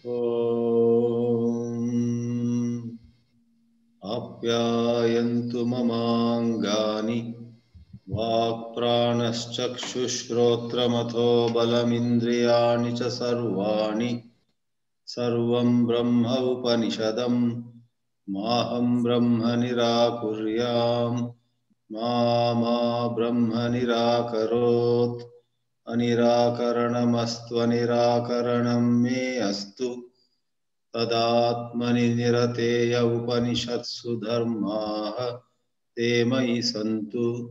Om Apyayantu mamangani Vakpranaschakshushrotramatho balamindriyani cha sarvani Sarvam Brahma Upanishadam Maham Brahma Nirakuryam Ma Brahma Nirakarot Anirakaranamastu Anirakaranam me astu Tadatmani Nirateya Upanishatsu Dharmaha Te Mayi Santu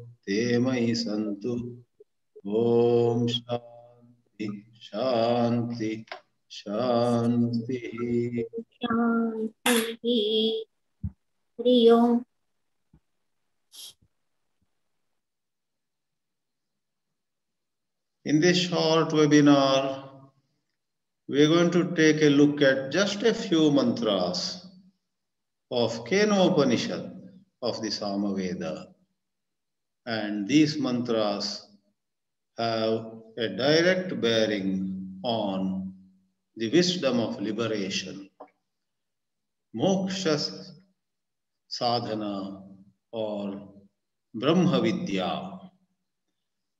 Om Shanti Shanti Shanti. Shanti. Hari Om. In this short webinar, we are going to take a look at just a few mantras of Kenopanishad of the Samaveda. And these mantras have a direct bearing on the wisdom of liberation, moksha sadhana or Brahma Vidya.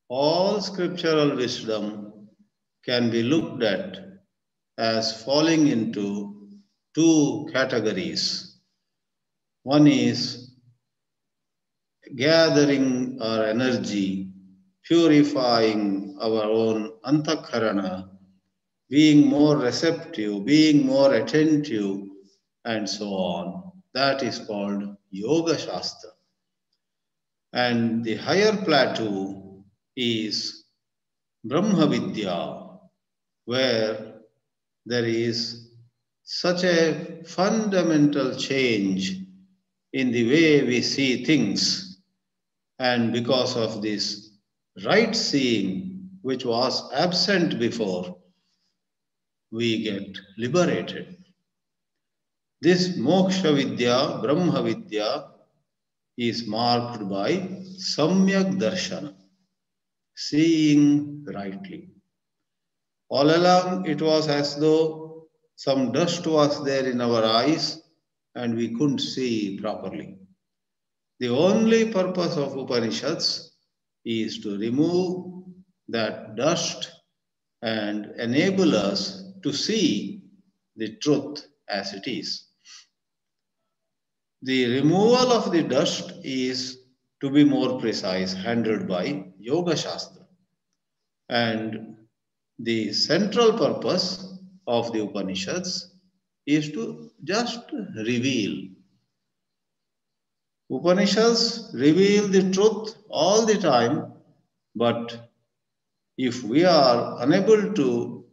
All scriptural wisdom can be looked at as falling into two categories. One is gathering our energy, purifying our own antakarana, being more receptive, being more attentive, and so on. That is called Yoga Shastra. And the higher plateau is Brahma Vidya, where there is such a fundamental change in the way we see things. And because of this right seeing, which was absent before, we get liberated. This Moksha Vidya, Brahma Vidya, is marked by Samyak Darshana, seeing rightly. All along, it was as though some dust was there in our eyes and we couldn't see properly. The only purpose of Upanishads is to remove that dust and enable us to see the truth as it is. The removal of the dust is, to be more precise, handled by Yoga Shastra. And the central purpose of the Upanishads is to just reveal. Upanishads reveal the truth all the time, but if we are unable to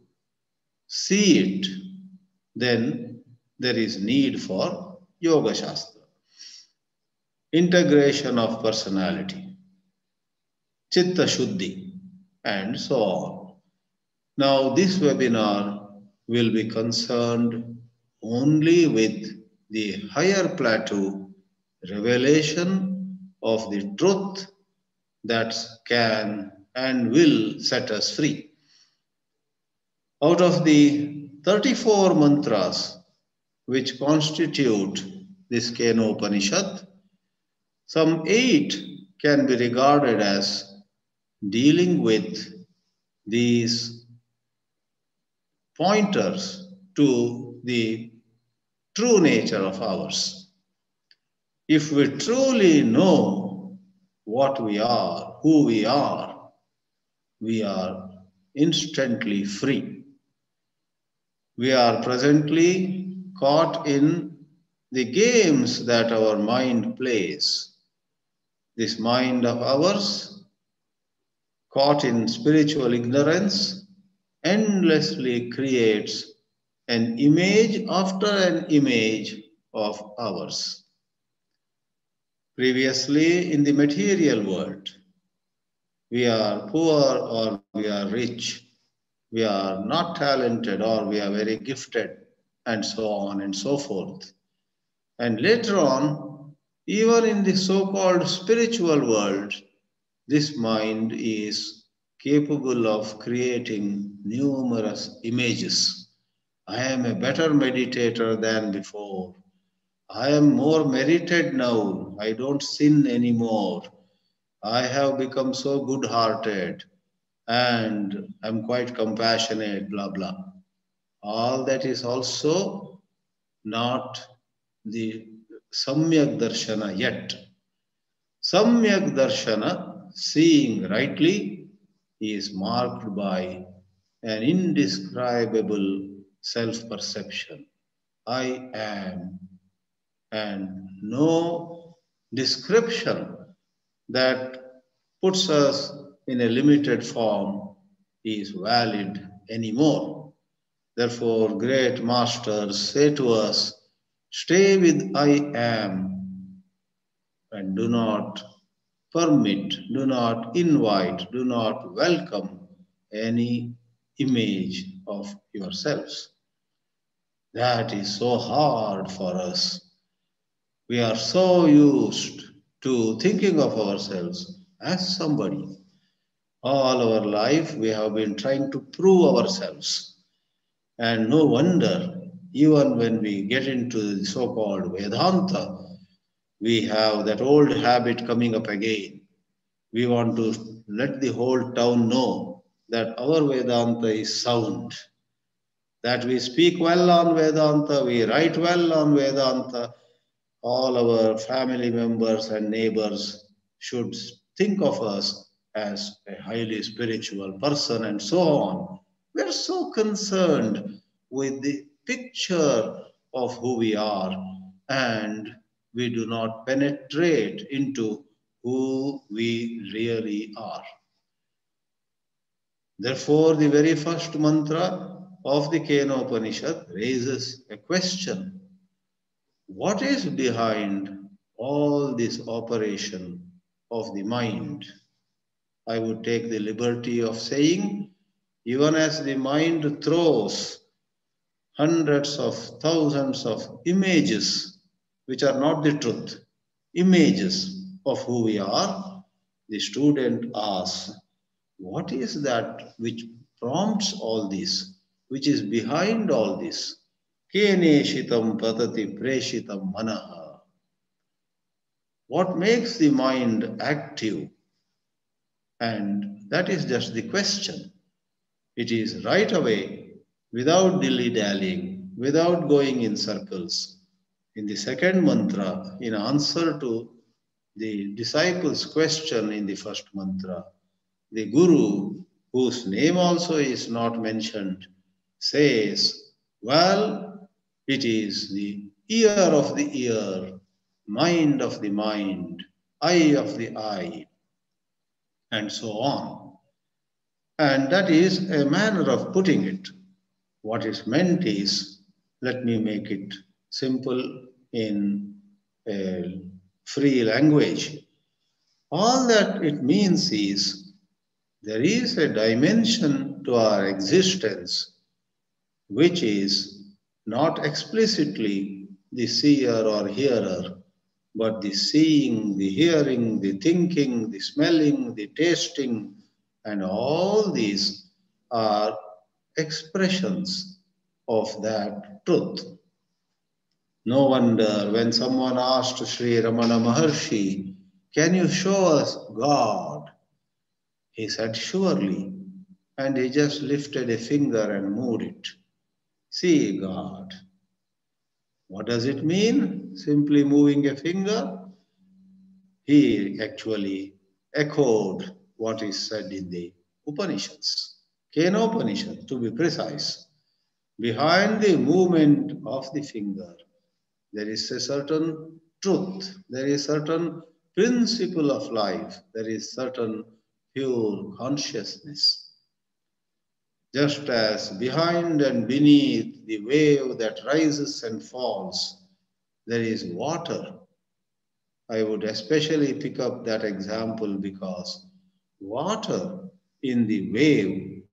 see it, then there is need for Yoga Shastra. Integration of personality, Chitta Shuddhi, and so on. Now, this webinar will be concerned only with the higher plateau revelation of the truth that can and will set us free. Out of the 34 mantras which constitute this Kenopanishad, some 8 can be regarded as dealing with these pointers to the true nature of ours. If we truly know what we are, who we are instantly free. We are presently caught in the games that our mind plays. This mind of ours, caught in spiritual ignorance, endlessly creates an image after an image of ours. Previously, in the material world, we are poor or we are rich, we are not talented or we are very gifted, and so on and so forth. And later on, even in the so-called spiritual world, this mind is capable of creating numerous images I am a better meditator than before. I am more merited now. I don't sin anymore. I have become so good-hearted and I'm quite compassionate, blah, blah. All that is also not the Samyak Darshana yet. Samyak Darshana, seeing rightly, is marked by an indescribable self-perception. I am, and no description that puts us in a limited form is valid anymore. Therefore, great masters say to us, stay with I am and do not permit, do not invite, do not welcome any image of yourselves. That is so hard for us. We are so used to thinking of ourselves as somebody. All our life we have been trying to prove ourselves. And no wonder, even when we get into the so-called Vedanta, we have that old habit coming up again. We want to let the whole town know that our Vedanta is sound, that we speak well on Vedanta, we write well on Vedanta. All our family members and neighbors should think of us as a highly spiritual person and so on. We're so concerned with the picture of who we are and we do not penetrate into who we really are. Therefore, the very first mantra of the Kenopanishad raises a question. What is behind all this operation of the mind? I would take the liberty of saying, even as the mind throws hundreds of thousands of images, which are not the truth, images of who we are, the student asks, what is that which prompts all this, which is behind all this? Keneshitam patati preshitam manaha. What makes the mind active? And that is just the question. It is right away, without dilly-dallying, without going in circles. In the second mantra, in answer to the disciples' question in the first mantra, the Guru, whose name also is not mentioned, says, well, it is the ear of the ear, mind of the mind, eye of the eye, and so on. And that is a manner of putting it. What is meant is, let me make it simple in a free language. All that it means is, there is a dimension to our existence which is not explicitly the seer or hearer, but the seeing, the hearing, the thinking, the smelling, the tasting, and all these are expressions of that truth. No wonder when someone asked Sri Ramana Maharshi, can you show us God? He said, surely. And he just lifted a finger and moved it. See God. What does it mean? Simply moving a finger? He actually echoed what is said in the Upanishads. Kenopanishad, to be precise. Behind the movement of the finger, there is a certain truth. There is a certain principle of life. There is certain pure consciousness. Just as behind and beneath the wave that rises and falls, there is water. I would especially pick up that example because water in the wave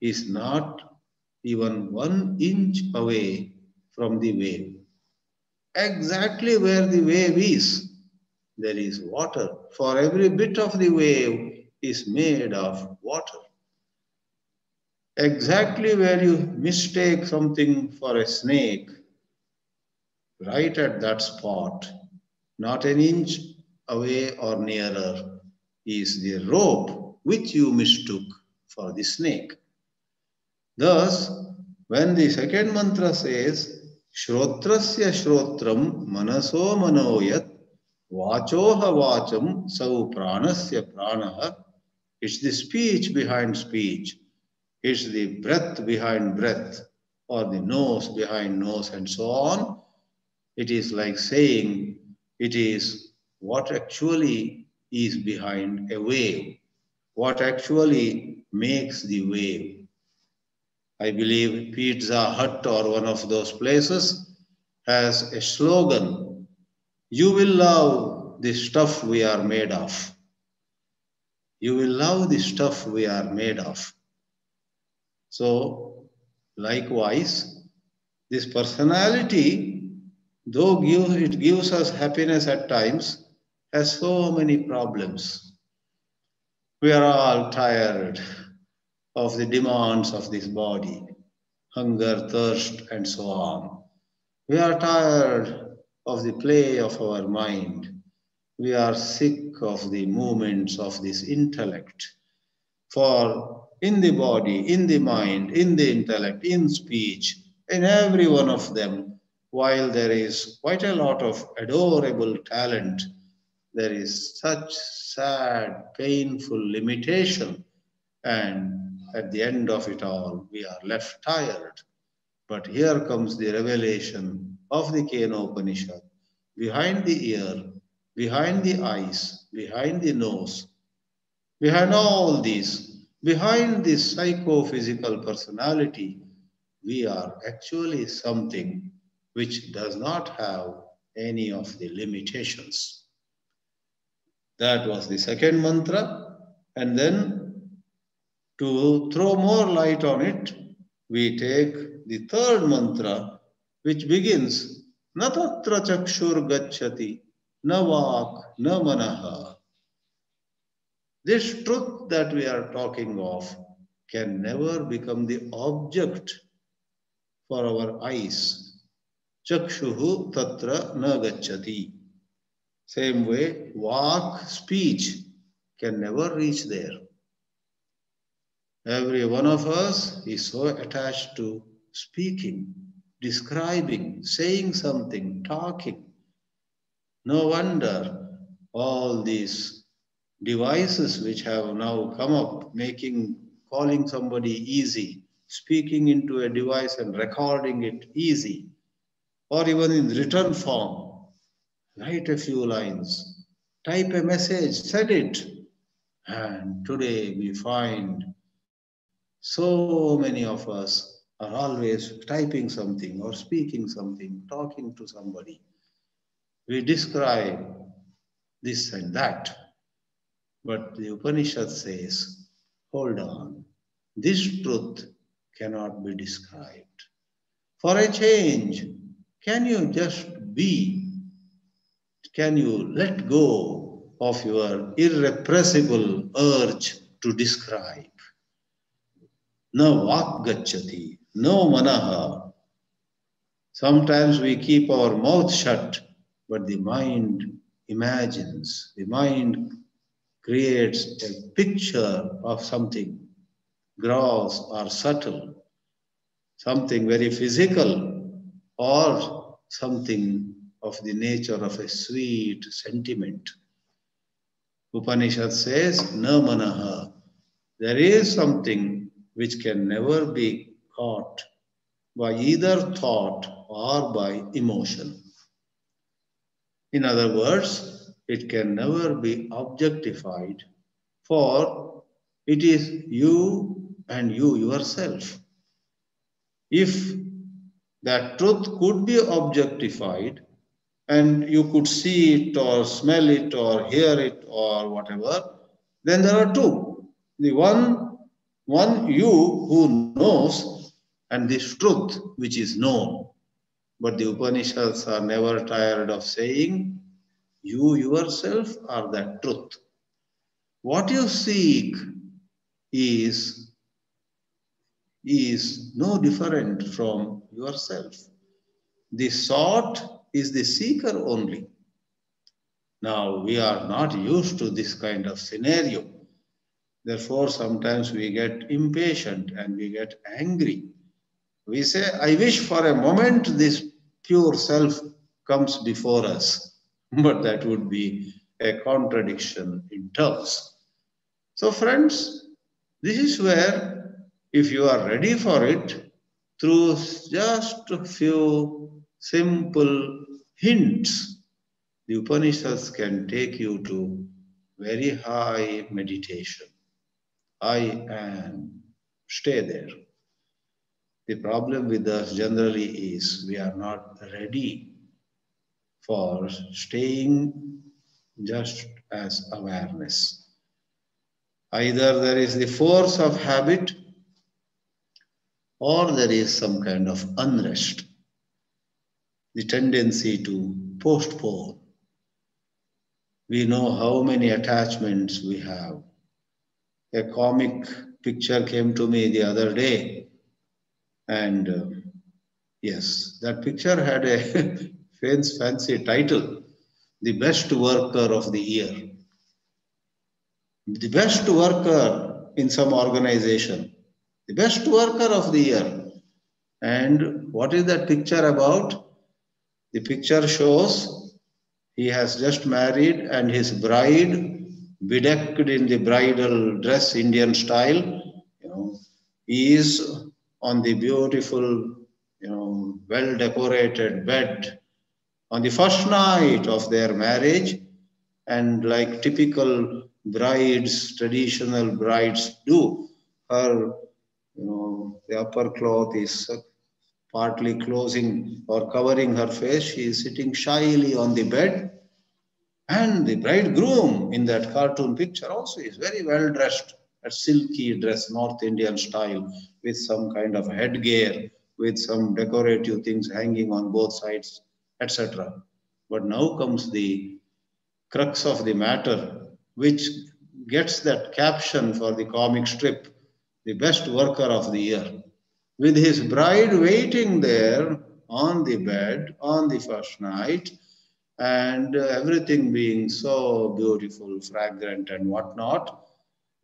is not even 1 inch away from the wave. Exactly where the wave is, there is water. For every bit of the wave is made of water. exactly where you mistake something for a snake, right at that spot, not an inch away or nearer, is the rope which you mistook for the snake. Thus, when the second mantra says, Shrotrasya Shrotram Manaso Manoyat Vachoha Vacham Sau Pranasya Pranaha, it's the speech behind speech, it's the breath behind breath, or the nose behind nose, and so on. It is like saying it is what actually is behind a wave, what actually makes the wave. I believe Pizza Hut or one of those places has a slogan, you will love the stuff we are made of. You will love the stuff we are made of. So, likewise, this personality, though it gives us happiness at times, has so many problems. We are all tired of the demands of this body, hunger, thirst, and so on. We are tired of the play of our mind. We are sick of the movements of this intellect. For in the body, in the mind, in the intellect, in speech, in every one of them, while there is quite a lot of adorable talent, there is such sad, painful limitation, and at the end of it all, we are left tired. But here comes the revelation of the Kena Upanishad. Behind the ear, behind the eyes, behind the nose, behind all these, behind this psychophysical personality, we are actually something which does not have any of the limitations. That was the second mantra. And then to throw more light on it, we take the third mantra, which begins Na tatra chakshur gacchati, na vak, na manaha. This truth that we are talking of can never become the object for our eyes. Chakshuhu tatra na gacchati. Same way, vak, speech, can never reach there. Every one of us is so attached to speaking, describing, saying something, talking. No wonder all these devices which have now come up, calling somebody easy, speaking into a device and recording it easy, or even in written form. Write a few lines, type a message, send it. And today we find so many of us are always typing something or speaking something, talking to somebody. We describe this and that. But the Upanishad says, hold on, this truth cannot be described. For a change, can you just be? Can you let go of your irrepressible urge to describe? No vak gacchati, no manaha. Sometimes we keep our mouth shut, but the mind imagines, the mind creates a picture of something gross or subtle, something very physical, or something of the nature of a sweet sentiment. Upanishad says, na manaha. There is something which can never be caught by either thought or by emotion. In other words, it can never be objectified, for it is you and you yourself. If that truth could be objectified and you could see it or smell it or hear it or whatever, then there are two. The one you who knows and this truth which is known. But the Upanishads are never tired of saying, you yourself are that truth. What you seek is is no different from yourself. The sought is the seeker only. Now, we are not used to this kind of scenario. Therefore, sometimes we get impatient and we get angry. We say, I wish for a moment this pure self comes before us. But that would be a contradiction in terms. So, friends, this is where, if you are ready for it, through just a few simple hints, the Upanishads can take you to very high meditation. I am. Stay there. The problem with us generally is we are not ready for staying just as awareness. Either there is the force of habit or there is some kind of unrest, the tendency to postpone. We know how many attachments we have. A comic picture came to me the other day, and yes, that picture had a fancy title, The Best Worker of the Year. The best worker in some organization, the best worker of the year. And what is that picture about? The picture shows he has just married and his bride, bedecked in the bridal dress, Indian style, is on the beautiful, well-decorated bed on the first night of their marriage, and like typical brides, traditional brides do, her, the upper cloth is partly closing or covering her face. She is sitting shyly on the bed. And the bridegroom in that cartoon picture also is very well dressed, a silky dress, North Indian style, with some kind of headgear, with some decorative things hanging on both sides, etc. But now comes the crux of the matter, which gets that caption for the comic strip, the best worker of the year, with his bride waiting there on the bed on the first night, and everything being so beautiful, fragrant, and whatnot.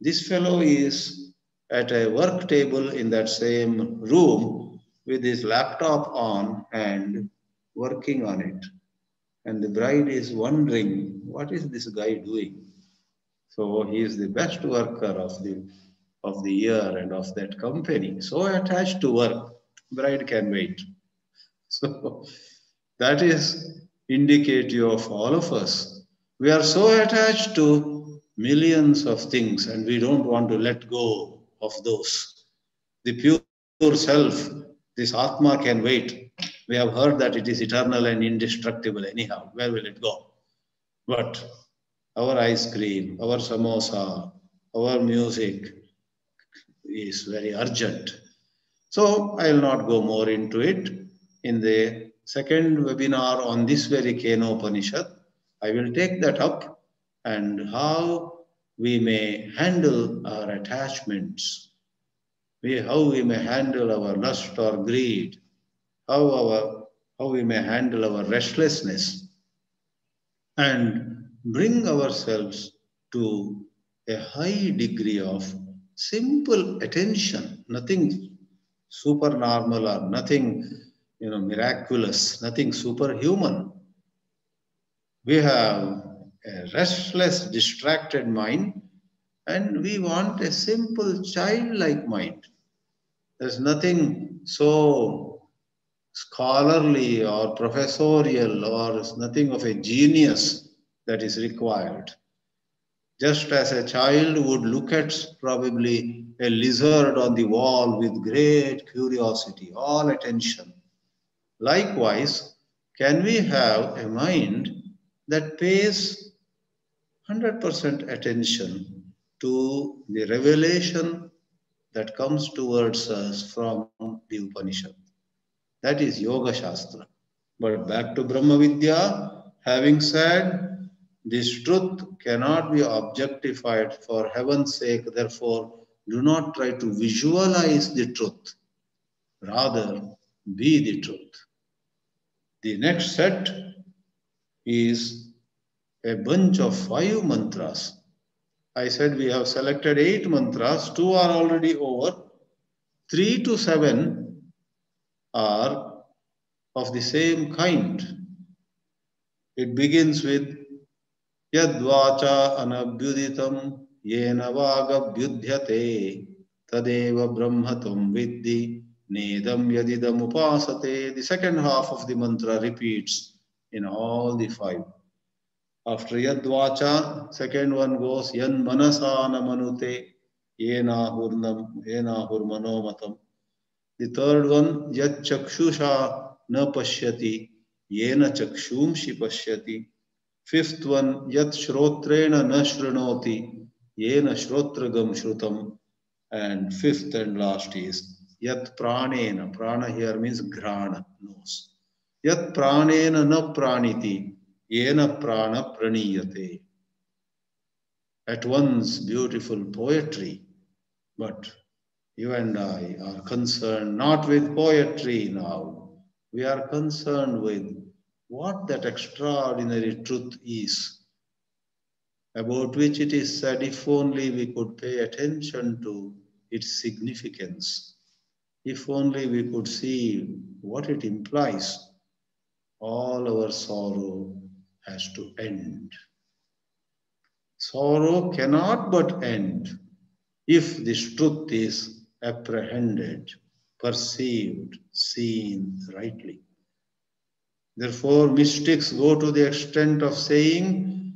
This fellow is at a work table in that same room with his laptop on and working on it. And the bride is wondering, what is this guy doing? So he is the best worker of the year and of that company. So attached to work, bride can wait. So that is indicative of all of us. We are so attached to millions of things and we don't want to let go of those. The pure self, this Atma can wait. We have heard that it is eternal and indestructible anyhow. Where will it go? But our ice cream, our samosa, our music is very urgent. So I will not go more into it. In the second webinar on this very Kenopanishad, I will take that up and how we may handle our attachments, how we may handle our lust or greed, how we may handle our restlessness, and bring ourselves to a high degree of simple attention, nothing supernormal or nothing miraculous, nothing superhuman. We have a restless, distracted mind, and we want a simple, childlike mind. There's nothing so scholarly or professorial or nothing of a genius that is required. Just as a child would look at probably a lizard on the wall with great curiosity, all attention. Likewise, can we have a mind that pays 100% attention to the revelation that comes towards us from the Upanishad? That is Yoga Shastra. But back to Brahma Vidya, having said, this truth cannot be objectified for heaven's sake, therefore Do not try to visualize the truth. Rather, be the truth. The next set is a bunch of 5 mantras. I said we have selected 8 mantras. 2 are already over. 3 to 7 are of the same kind. It begins with Yadvacha anabhyuditam yena vagabhyudhyate tadeva brahmatam viddhi nedam yadidam upasate. The second half of the mantra repeats in all the 5. After Yadvacha, second one goes Yan manasana manute yena hurmanomatam. The third one Yad chakshusha na pashyati yena chakshumshi pashyati. Fifth one, Yat Shrotrena na Shrinoti, Yena Shrotragam Shrutam. And fifth and last is Yat Pranena. Prana here means Grana, nose. Yat Pranena na Praniti, Yena Prana Praniyate. At once beautiful poetry, but you and I are concerned not with poetry now. We are concerned with what that extraordinary truth is, about which it is said if only we could pay attention to its significance, if only we could see what it implies, all our sorrow has to end. Sorrow cannot but end if this truth is apprehended, perceived, seen rightly. Therefore, mystics go to the extent of saying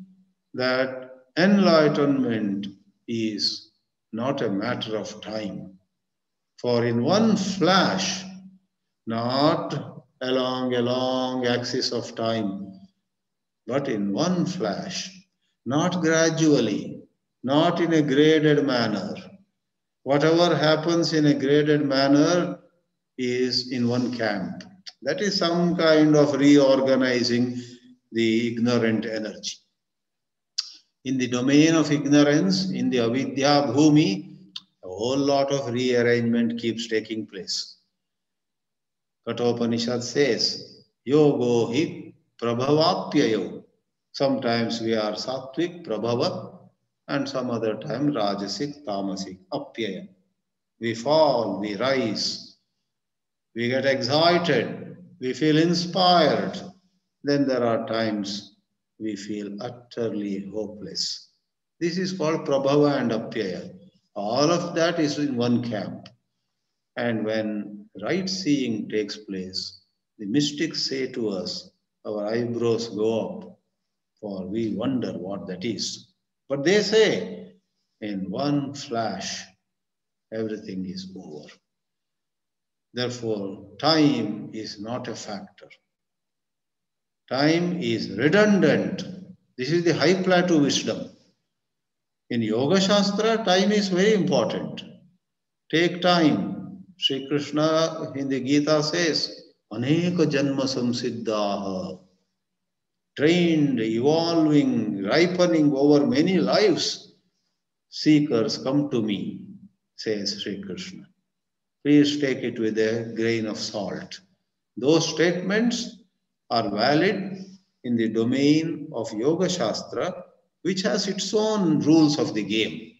that enlightenment is not a matter of time. For in one flash, not along a long axis of time, but in one flash, not gradually, not in a graded manner. Whatever happens in a graded manner is in one camp. That is some kind of reorganizing the ignorant energy. In the domain of ignorance, in the avidya bhumi, a whole lot of rearrangement keeps taking place. Kathopanishad says, Yogo hi prabhavapyayo. Sometimes we are sattvic, prabhava, and some other time rajasic, tamasic, apyaya. We fall, we rise, we get excited, we feel inspired. Then there are times we feel utterly hopeless. This is called prabhava and apyaya. All of that is in one camp. And when right seeing takes place, the mystics say to us, our eyebrows go up, for we wonder what that is. But they say, in one flash, everything is over. Therefore, time is not a factor. Time is redundant. This is the high plateau wisdom. In Yoga Shastra, time is very important. Take time. Sri Krishna in the Gita says, Aneka janma samsiddhaha. Trained, evolving, ripening over many lives. Seekers come to me, says Sri Krishna. Please take it with a grain of salt. Those statements are valid in the domain of Yoga Shastra, which has its own rules of the game.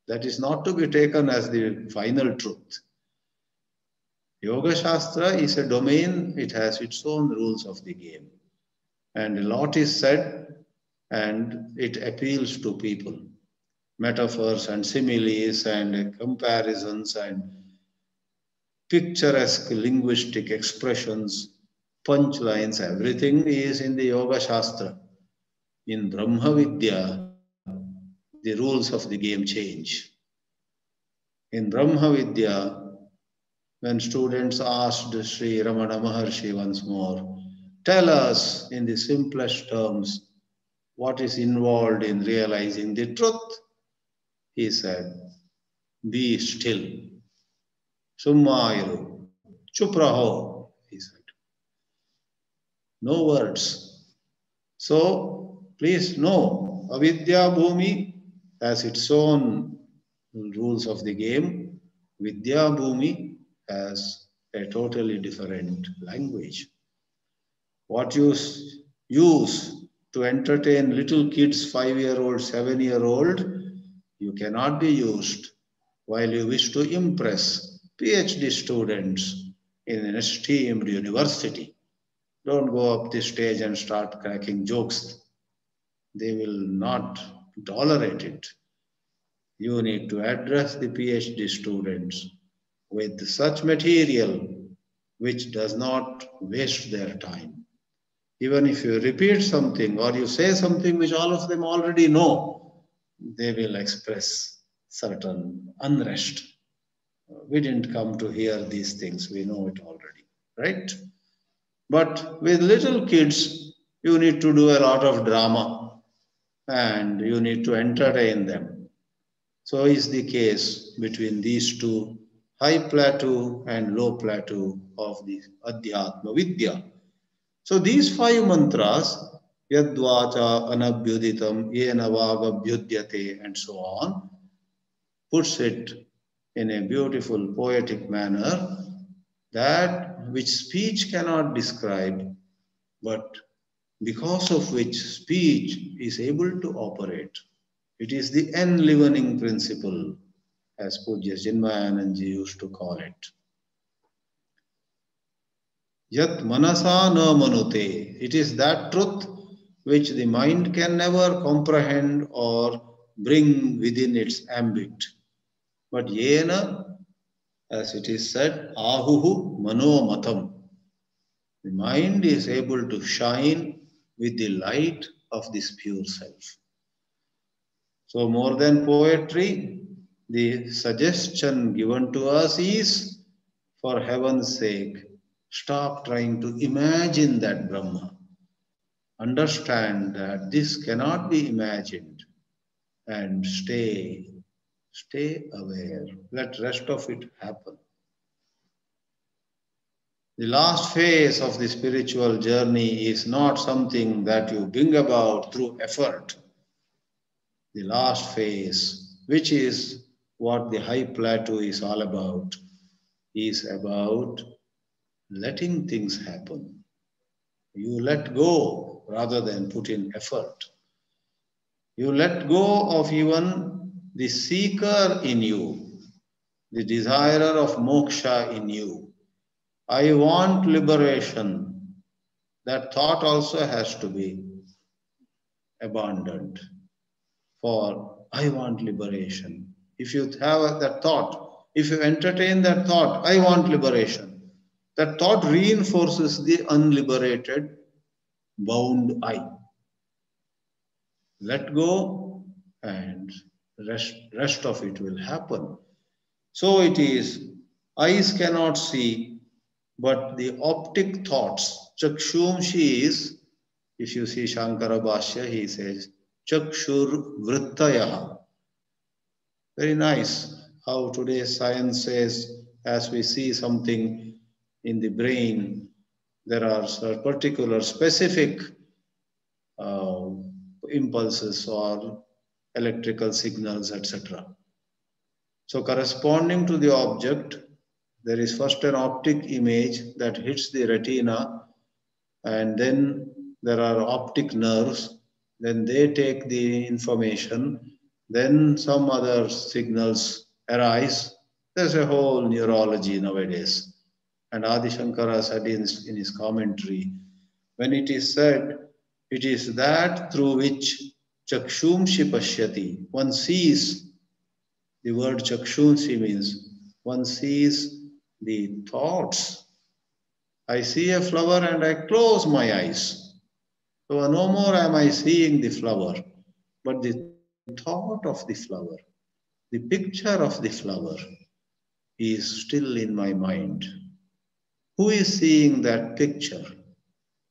That is not to be taken as the final truth. Yoga Shastra is a domain, it has its own rules of the game. And a lot is said and it appeals to people. Metaphors and similes and comparisons and picturesque linguistic expressions, punchlines, everything is in the Yoga Shastra. In Brahma Vidya, the rules of the game change. In Brahma Vidya, when students asked Sri Ramana Maharshi once more, tell us in the simplest terms what is involved in realizing the truth, he said, be still. Summayiru, chupraho, he said. No words. So, please know, Avidya Bhumi has its own rules of the game, Vidya Bhumi has a totally different language. What you use to entertain little kids, 5-year-old, 7-year-old, you cannot be used while you wish to impress PhD students in an esteemed university. Don't go up the stage and start cracking jokes. They will not tolerate it. You need to address the PhD students with such material which does not waste their time. Even if you repeat something or you say something which all of them already know, they will express certain unrest. We didn't come to hear these things, we know it already, right? But with little kids, you need to do a lot of drama and you need to entertain them. So is the case between these two, high plateau and low plateau of the Adhyatma Vidya. So these 5 mantras, Yadvacha Anabhyuditam Yena Vagabhyudyate and so on, puts it in a beautiful poetic manner that which speech cannot describe, but because of which speech is able to operate. It is the enlivening principle, as Pujya Chinmayananji used to call it. Yat manasa na manute. It is that truth which the mind can never comprehend or bring within its ambit. But yena, as it is said, ahuhu manomatam. The mind is able to shine with the light of this pure self. So more than poetry, the suggestion given to us is, for heaven's sake, stop trying to imagine that Brahma. Understand that this cannot be imagined and stay aware. Let rest of it happen. The last phase of the spiritual journey is not something that you bring about through effort. The last phase, which is what the high plateau is all about, is about letting things happen. You let go rather than put in effort. You let go of even the seeker in you, the desirer of moksha in you. I want liberation. That thought also has to be abandoned. For I want liberation. If you have that thought, if you entertain that thought, I want liberation, that thought reinforces the unliberated, bound I. Let go and rest of it will happen. So it is, eyes cannot see, but the optic thoughts, chakshumshi is, if you see Shankara Bhashya, he says, chakshur vrittayaha. Very nice how today's science says, as we see something in the brain, there are particular specific impulses or electrical signals, etc. So corresponding to the object, there is first an optic image that hits the retina, and then there are optic nerves, then they take the information, then some other signals arise. There's a whole neurology nowadays. And Adi Shankara said in his commentary, when it is said, it is that through which chakshumshi pashyati, one sees, the word chakshumshi means one sees the thoughts. I see a flower and I close my eyes. So no more am I seeing the flower, but the thought of the flower, the picture of the flower is still in my mind. Who is seeing that picture?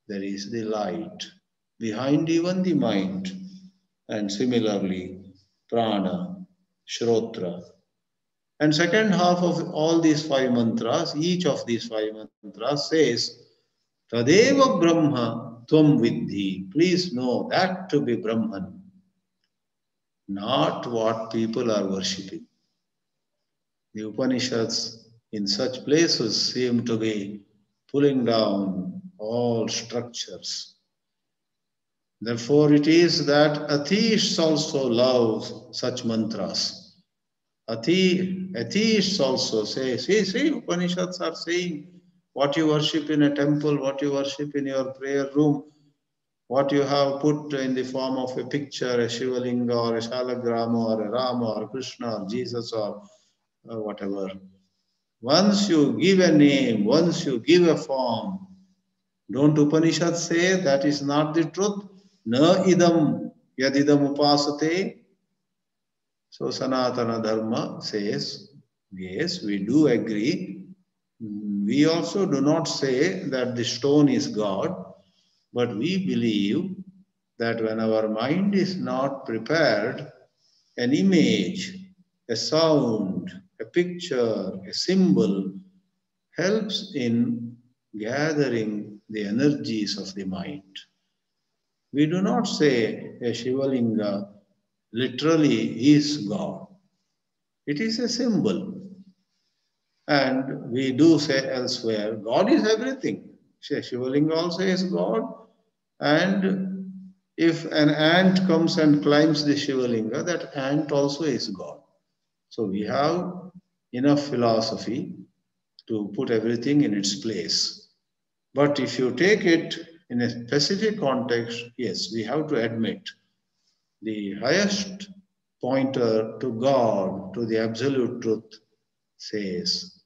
There is the light behind even the mind. And similarly, prana, shrotra. And second half of all these 5 mantras, each of these 5 mantras says, Tadeva Brahma Tvam Vidhi. Please know that to be Brahman, not what people are worshipping. The Upanishads in such places seem to be pulling down all structures. Therefore, it is that atheists also love such mantras. Atheists also say, see, Upanishads are saying what you worship in a temple, what you worship in your prayer room, what you have put in the form of a picture, a Shivalinga or a Shalagrama or a Rama or Krishna or Jesus or whatever. Once you give a name, once you give a form, don't Upanishads say that is not the truth? Na idam yadidam upasate. So Sanatana Dharma says, yes, we do agree. We also do not say that the stone is God, but we believe that when our mind is not prepared, an image, a sound, a picture, a symbol helps in gathering the energies of the mind. We do not say a Shivalinga literally is God. It is a symbol. And we do say elsewhere, God is everything. Shivalinga also is God. And if an ant comes and climbs the Shivalinga, that ant also is God. So we have enough philosophy to put everything in its place. But if you take it in a specific context, yes, we have to admit the highest pointer to God, to the absolute truth, says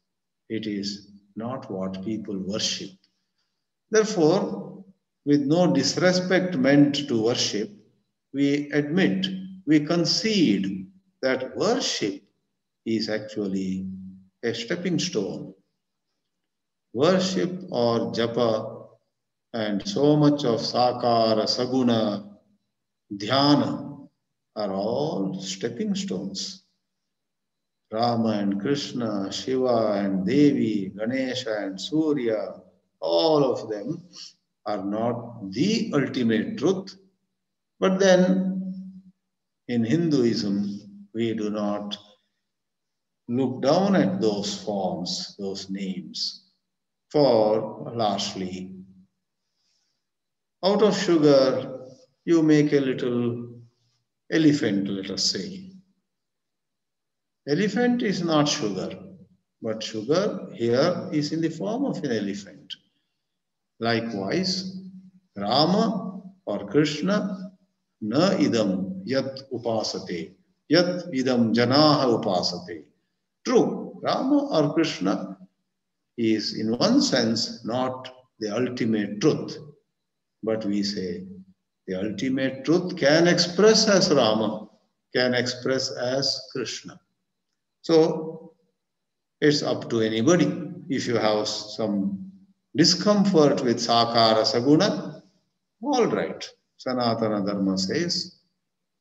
it is not what people worship. Therefore, with no disrespect meant to worship, we admit, we concede that worship is actually a stepping stone. Worship or japa and so much of sakara, saguna, dhyana are all stepping stones. Rama and Krishna, Shiva and Devi, Ganesha and Surya, all of them are not the ultimate truth. But then in Hinduism, we do not look down at those forms, those names. For lastly, out of sugar, you make a little elephant, let us say. Elephant is not sugar, but sugar here is in the form of an elephant. Likewise, Rama or Krishna, na idam yat upasate, yat idam janaha upasate. True, Rama or Krishna is in one sense not the ultimate truth, but we say the ultimate truth can express as Rama, can express as Krishna. So it's up to anybody. If you have some discomfort with sakara saguna, all right. Sanatana Dharma says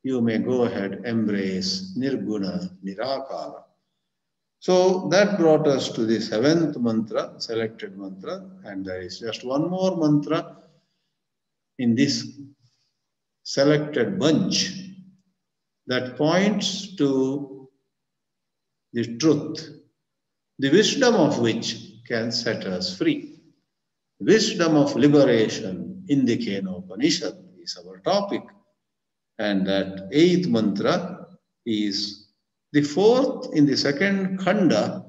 you may go ahead, embrace nirguna, nirakara. So that brought us to the 7th mantra, selected mantra, and there is just one more mantra in this selected bunch that points to the truth, the wisdom of which can set us free. Wisdom of liberation in the Kenopanishad is our topic. And that 8th mantra is the 4th in the 2nd khanda,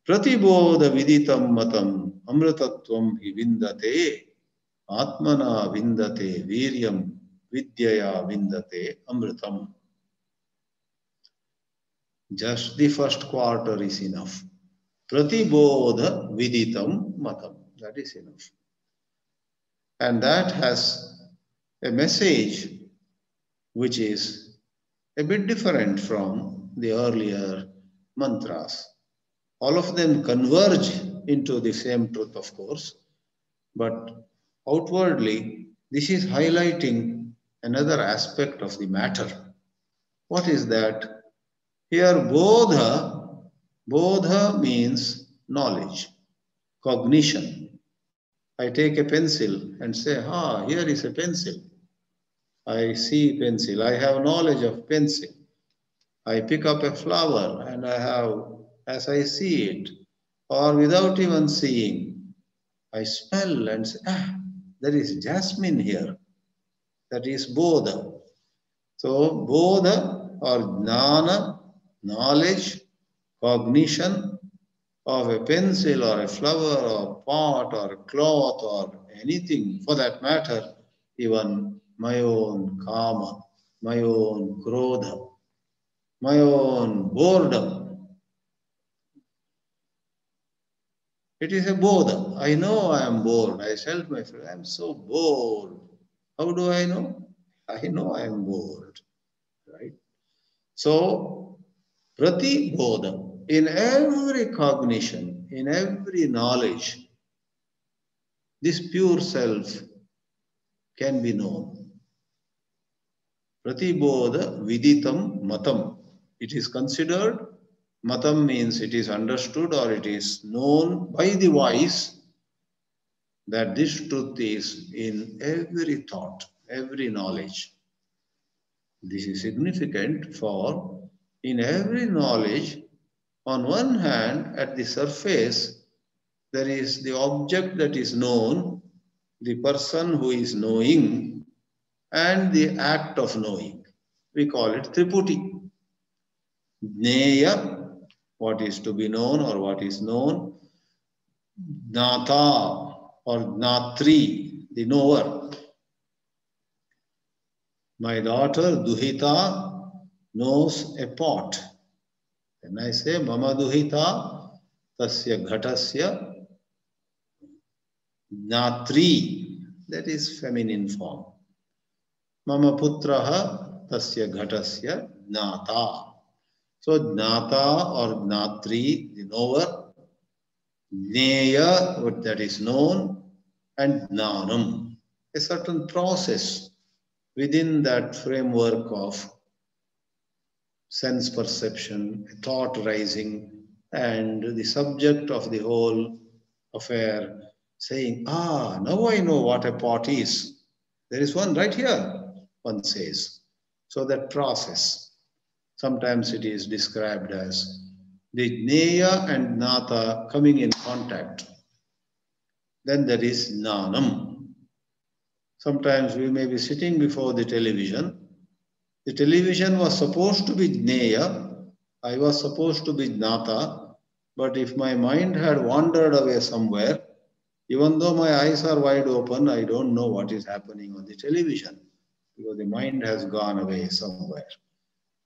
Pratibodha viditam matam amritatvam hi vindate, atmana vindate viryam vidyaya vindate amritam. Just the first quarter is enough. Pratibodha viditam matam. That is enough. And that has a message which is a bit different from the earlier mantras. All of them converge into the same truth, of course, but outwardly, this is highlighting another aspect of the matter. What is that? Here, bodha means knowledge, cognition. I take a pencil and say, here is a pencil. I see pencil. I have knowledge of pencil. I pick up a flower and I have as I see it, or without even seeing, I smell and say, there is jasmine here. That is bodha. So bodha or jnana, knowledge, cognition of a pencil or a flower or a pot or a cloth or anything for that matter, even my own kama, my own krodha, my own boredom. It is a bodha. I know I am bored. I tell my friend, I am so bored. How do I know? I know I am bored. Right? So, prati bodha, in every cognition, in every knowledge, this pure self can be known. Pratibodha viditam matam. It is considered, matam means it is understood or it is known by the wise that this truth is in every thought, every knowledge. This is significant for in every knowledge, on one hand, at the surface, there is the object that is known, the person who is knowing, and the act of knowing. We call it Triputi. Jneya, what is to be known or what is known. Jnata or Jnatri, the knower. My daughter Duhita knows a pot. When I say Mama Duhita, Tasya Ghatasya Jnatri, that is feminine form. Mama Putraha Tasya Ghatasya Jnata. So Jnata or Jnatri, the knower, Jneya, what that is known, and Jnanam, a certain process within that framework of sense perception, thought rising, and the subject of the whole affair saying, now I know what a pot is. There is one right here, one says. So that process, sometimes it is described as the Jneya and Jnata coming in contact. Then there is Jnanam. Sometimes we may be sitting before the television. The television was supposed to be Jneya. I was supposed to be Jnata. But if my mind had wandered away somewhere, even though my eyes are wide open, I don't know what is happening on the television because the mind has gone away somewhere.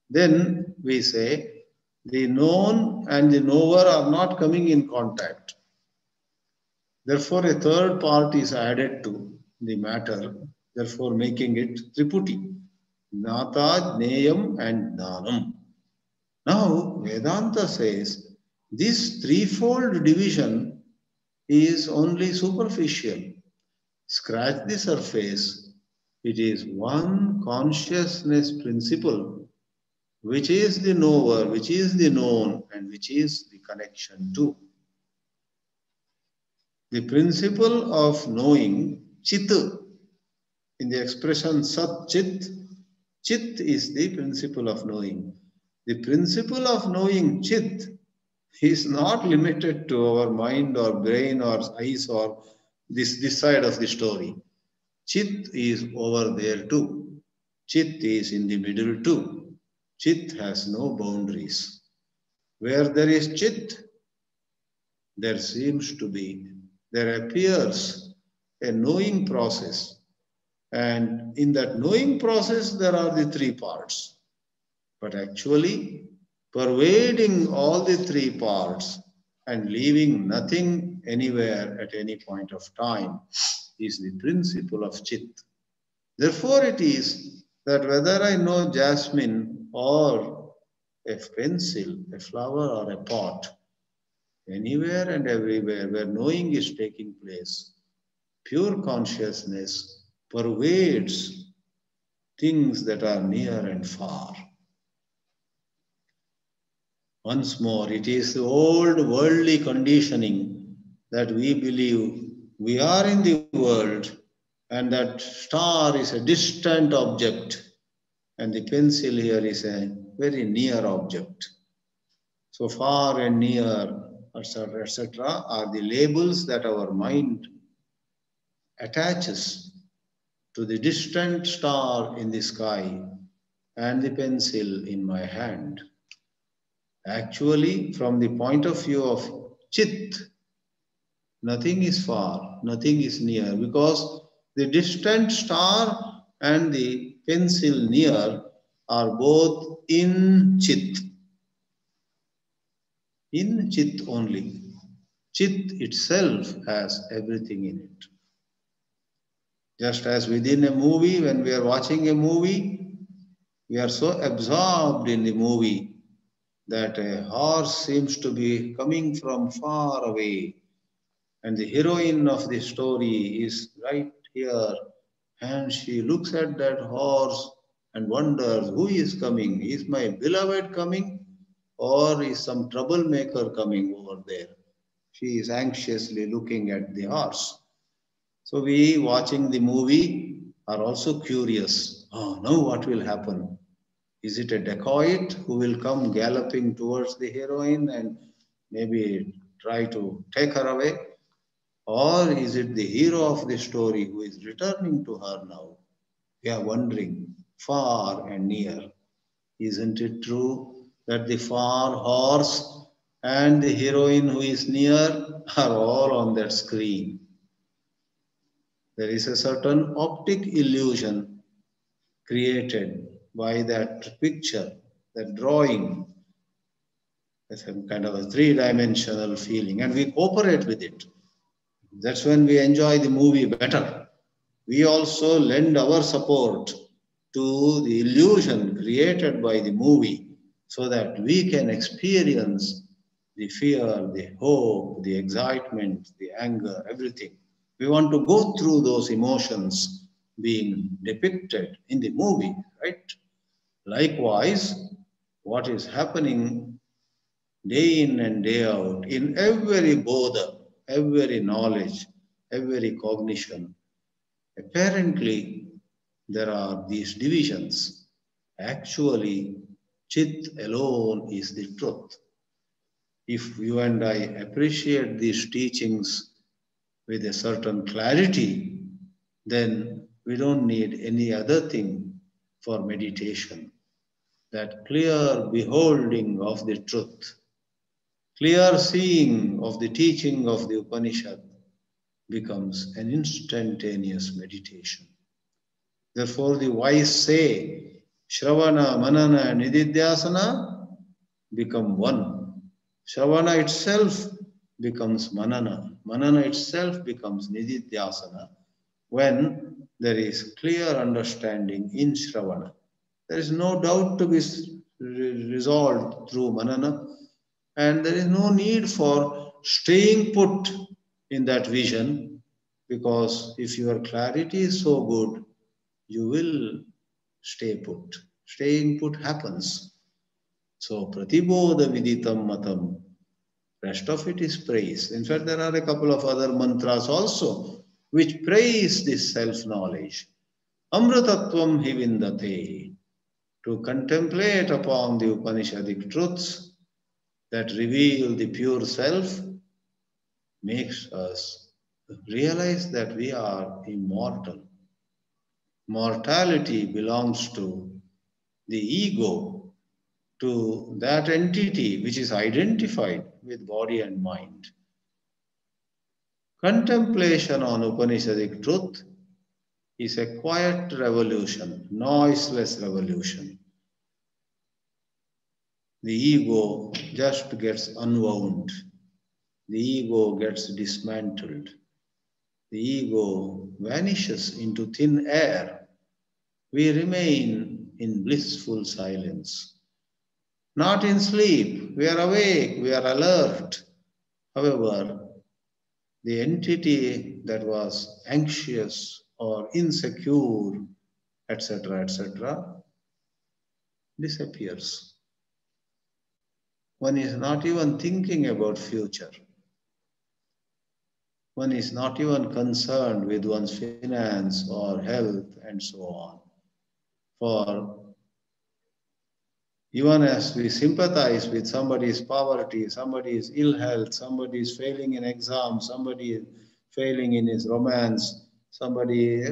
Then we say the known and the knower are not coming in contact. Therefore, a third part is added to the matter, therefore making it Triputi. Jnata, Jneyam and Jnanam. Now, Vedanta says this threefold division is only superficial. Scratch the surface. It is one consciousness principle, which is the knower, which is the known, and which is the connection to. The principle of knowing, Chit, in the expression Sat Chit, Chit is the principle of knowing. The principle of knowing Chit is not limited to our mind or brain or eyes or this side of the story. Chit is over there too. Chit is in the middle too. Chit has no boundaries. Where there is Chit, there appears a knowing process. And in that knowing process, there are the three parts. But actually, pervading all the three parts and leaving nothing anywhere at any point of time is the principle of Chit. Therefore, it is that whether I know jasmine or a pencil, a flower or a pot, anywhere and everywhere where knowing is taking place, pure consciousness pervades things that are near and far. Once more, it is the old worldly conditioning that we believe we are in the world and that star is a distant object and the pencil here is a very near object. So far and near, etc., are the labels that our mind attaches to the distant star in the sky and the pencil in my hand. Actually, from the point of view of Chit, nothing is far, nothing is near, because the distant star and the pencil near are both in Chit. In Chit only. Chit itself has everything in it. Just as within a movie, when we are watching a movie, we are so absorbed in the movie that a horse seems to be coming from far away, and the heroine of the story is right here, and she looks at that horse and wonders, who is coming? Is my beloved coming, or is some troublemaker coming over there? She is anxiously looking at the horse. So we, watching the movie, are also curious. Oh, now what will happen? Is it a dacoit who will come galloping towards the heroine and maybe try to take her away? Or is it the hero of the story who is returning to her now? We are wondering, far and near. Isn't it true that the far horse and the heroine who is near are all on that screen? There is a certain optic illusion created by that picture, that drawing. It's a kind of a three-dimensional feeling, and we cooperate with it. That's when we enjoy the movie better. We also lend our support to the illusion created by the movie so that we can experience the fear, the hope, the excitement, the anger, everything. We want to go through those emotions being depicted in the movie, right? Likewise, what is happening day in and day out in every bodha, every knowledge, every cognition, apparently there are these divisions. Actually, Chit alone is the truth. If you and I appreciate these teachings with a certain clarity, then we don't need any other thing for meditation. That clear beholding of the truth, clear seeing of the teaching of the Upanishad becomes an instantaneous meditation. Therefore, the wise say, Shravana, Manana, and Nididhyasana become one. Shravana itself becomes Manana. Manana itself becomes Nididhyasana when there is clear understanding in Shravana. There is no doubt to be resolved through Manana, and there is no need for staying put in that vision, because if your clarity is so good, you will stay put. Staying put happens. So, Pratibodha Viditam Matam, rest of it is praise. In fact, there are a couple of other mantras also which praise this self-knowledge. Amritattvam hivindate, to contemplate upon the Upanishadic truths that reveal the pure self makes us realize that we are immortal. Mortality belongs to the ego, to that entity which is identified with body and mind. Contemplation on Upanishadic truth is a quiet revolution, noiseless revolution. The ego just gets unwound. The ego gets dismantled. The ego vanishes into thin air. We remain in blissful silence. Not in sleep. We are awake. We are alert. However, the entity that was anxious or insecure, etc., disappears. One is not even thinking about future. One is not even concerned with one's finance or health and so on. For Even as we sympathize with somebody's poverty, somebody's ill health, somebody is failing in exams, somebody is failing in his romance, somebody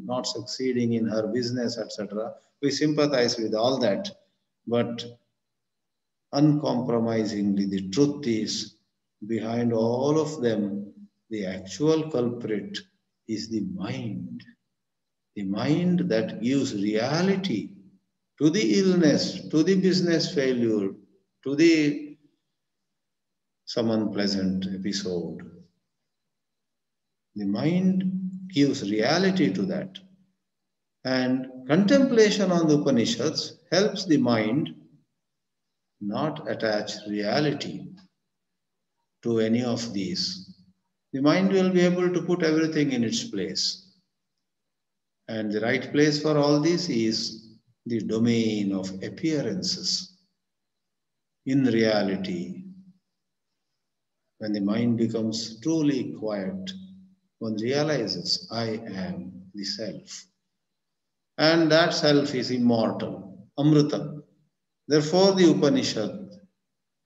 not succeeding in her business, etc. We sympathize with all that. But uncompromisingly, the truth is, behind all of them, the actual culprit is the mind. The mind that gives reality to the illness, to the business failure, to the some unpleasant episode. The mind gives reality to that. And contemplation on the Upanishads helps the mind not attach reality to any of these. The mind will be able to put everything in its place. And the right place for all this is the domain of appearances. In reality, when the mind becomes truly quiet, one realizes, I am the self. And that self is immortal, Amrita. Therefore, the Upanishad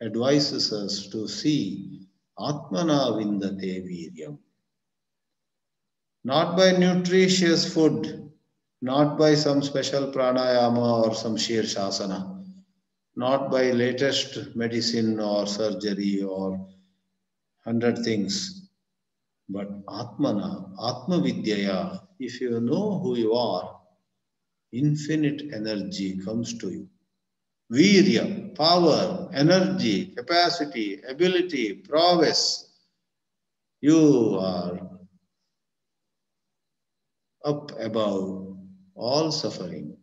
advises us to see Atmana Vindate Viryam. Not by nutritious food, not by some special pranayama or some shirshasana, not by latest medicine or surgery or 100 things, but Atmana, Atma Vidyaya. If you know who you are, infinite energy comes to you. Virya, power, energy, capacity, ability, prowess. You are up above all suffering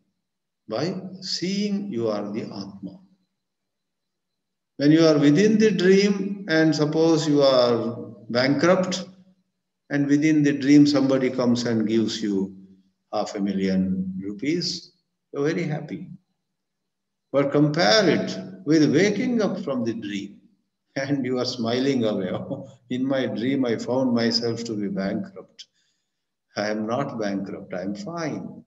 by seeing you are the Atma. When you are within the dream and suppose you are bankrupt and within the dream somebody comes and gives you 500,000 rupees, you're very happy. But compare it with waking up from the dream and you are smiling away. In my dream, I found myself to be bankrupt. I am not bankrupt, I am fine.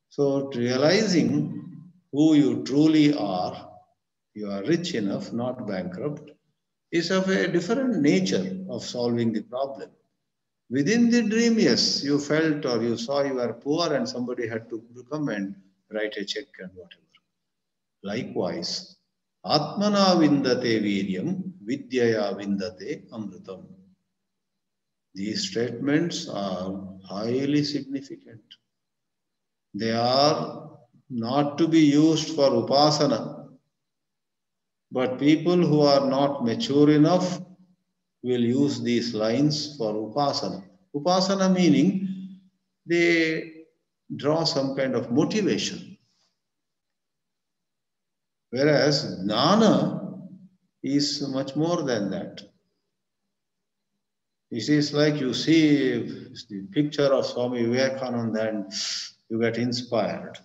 So realizing who you truly are, you are rich enough, not bankrupt, is of a different nature of solving the problem. Within the dream, yes, you felt or you saw you were poor and somebody had to come and write a check and whatever. Likewise, Atmana Vindate Viryam, Vidyaya Vindate Amritam. These statements are highly significant. They are not to be used for upasana, but people who are not mature enough will use these lines for upasana. Upasana meaning they draw some kind of motivation. Whereas jnana is much more than that. It is like you see the picture of Swami Vivekananda and you get inspired.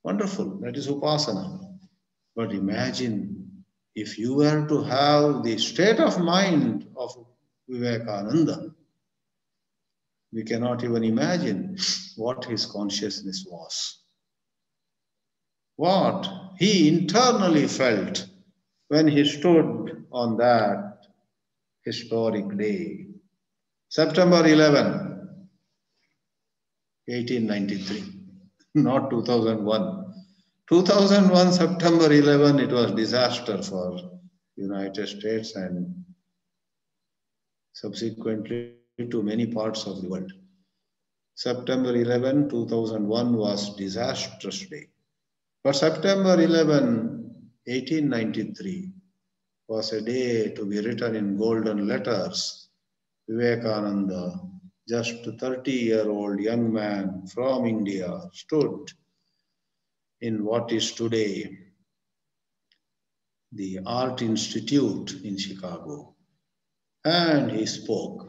Wonderful, that is upasana. But imagine if you were to have the state of mind of Vivekananda, we cannot even imagine what his consciousness was. What he internally felt when he stood on that historic day. September 11, 1893, not 2001. 2001, September 11, it was disaster for United States and subsequently to many parts of the world. September 11, 2001 was disastrous day. But September 11, 1893 was a day to be written in golden letters. Vivekananda, just a 30-year-old young man from India, stood in what is today the Art Institute in Chicago. And he spoke.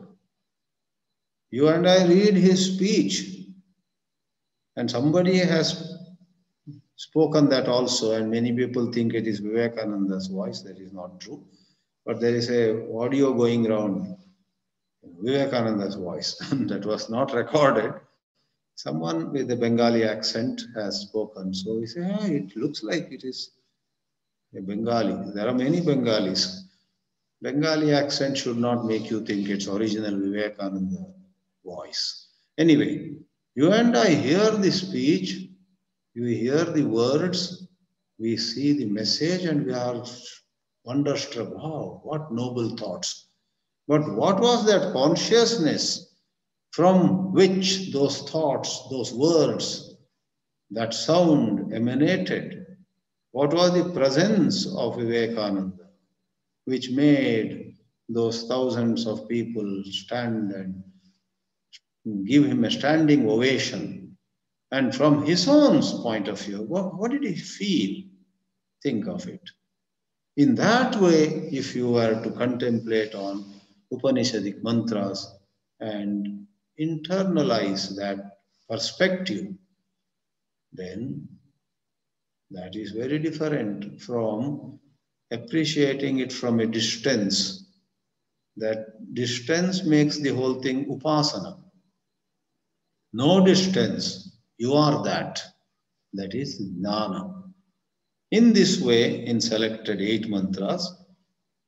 You and I read his speech. And somebody has spoken that also. And many people think it is Vivekananda's voice. That is not true. But there is an audio going around. Vivekananda's voice that was not recorded. Someone with a Bengali accent has spoken. So we say, it looks like it is a Bengali. There are many Bengalis. Bengali accent should not make you think it's original Vivekananda voice. Anyway, you and I hear the speech, we hear the words, we see the message, and we are wonderstruck. Wow, what noble thoughts. But what was that consciousness from which those thoughts, those words, that sound emanated? What was the presence of Vivekananda which made those thousands of people stand and give him a standing ovation? And from his own point of view, what did he feel? Think of it. In that way, if you were to contemplate on Upanishadic mantras and internalize that perspective, then that is very different from appreciating it from a distance. That distance makes the whole thing upasana. No distance, you are that. That is jnana. In this way, in selected 8 mantras,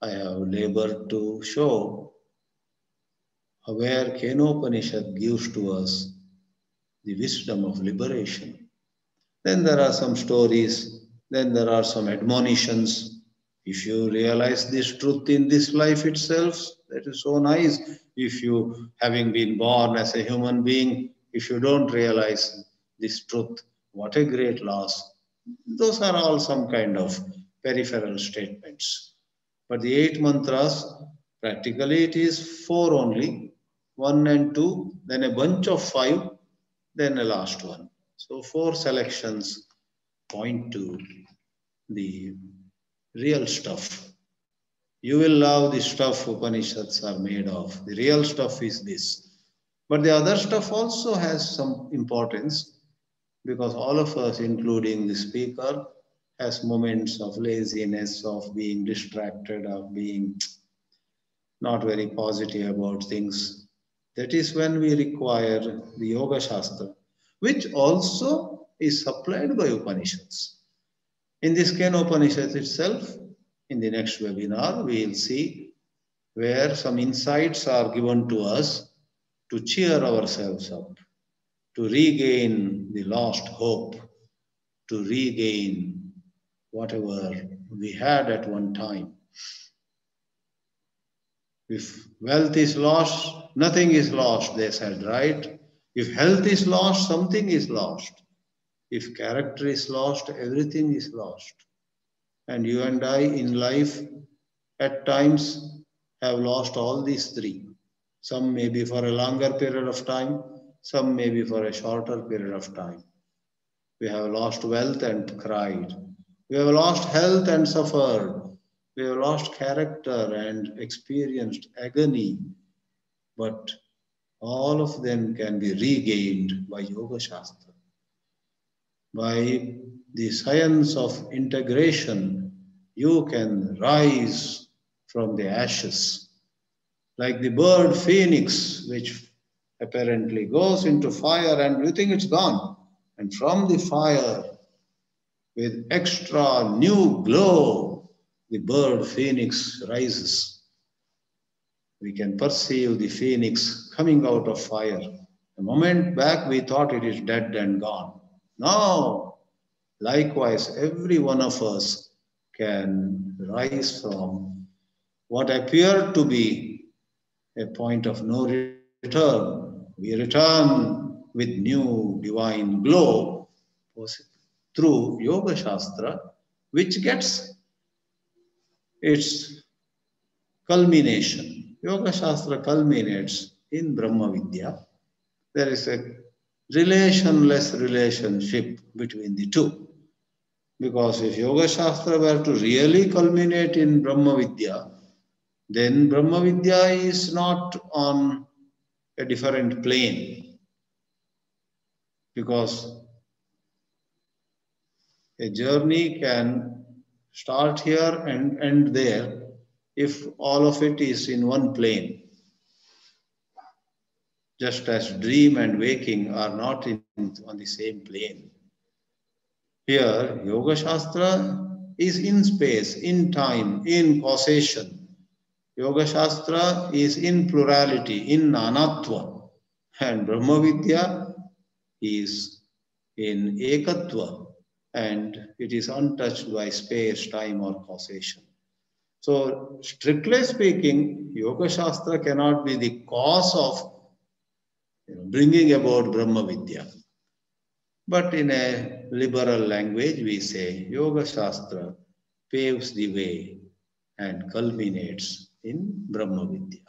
I have labored to show where Kenopanishad gives to us the wisdom of liberation. Then there are some stories, then there are some admonitions. If you realize this truth in this life itself, that is so nice. If you, having been born as a human being, if you don't realize this truth, what a great loss. Those are all some kind of peripheral statements. But the 8 mantras, practically it is 4 only, 1 and 2, then a bunch of 5, then a last one. So 4 selections point to the real stuff. You will love the stuff Upanishads are made of. The real stuff is this. But the other stuff also has some importance, because all of us, including the speaker, has moments of laziness, of being distracted, of being not very positive about things. That is when we require the Yoga Shastra, which also is supplied by Upanishads. In this Kena Upanishad itself, in the next webinar, we will see where some insights are given to us to cheer ourselves up, to regain the lost hope, to regain whatever we had at one time. If wealth is lost, nothing is lost, they said, right? If health is lost, something is lost. If character is lost, everything is lost. And you and I in life at times have lost all these 3. Some may be for a longer period of time, some may be for a shorter period of time. We have lost wealth and cried. We have lost health and suffered. We have lost character and experienced agony. But all of them can be regained by Yoga Shastra. By the science of integration, you can rise from the ashes. Like the bird phoenix, which apparently goes into fire and you think it's gone. And from the fire, with extra new glow, the bird phoenix rises. We can perceive the phoenix coming out of fire. A moment back, we thought it is dead and gone. Now, likewise, every one of us can rise from what appeared to be a point of no return. We return with new divine glow through Yoga Shastra, which gets its culmination. Yoga Shastra culminates in Brahma Vidya. There is a relationless relationship between the two. Because if Yoga Shastra were to really culminate in Brahma Vidya, then Brahma Vidya is not on a different plane. Because a journey can start here and end there if all of it is in one plane. Just as dream and waking are not on the same plane. Here, Yoga Shastra is in space, in time, in causation. Yoga Shastra is in plurality, in nanatva. And Brahma Vidya is in ekatva, and it is untouched by space, time, or causation. So, strictly speaking, Yoga Shastra cannot be the cause of bringing about Brahma Vidya. But in a liberal language, we say Yoga Shastra paves the way and culminates in Brahma Vidya.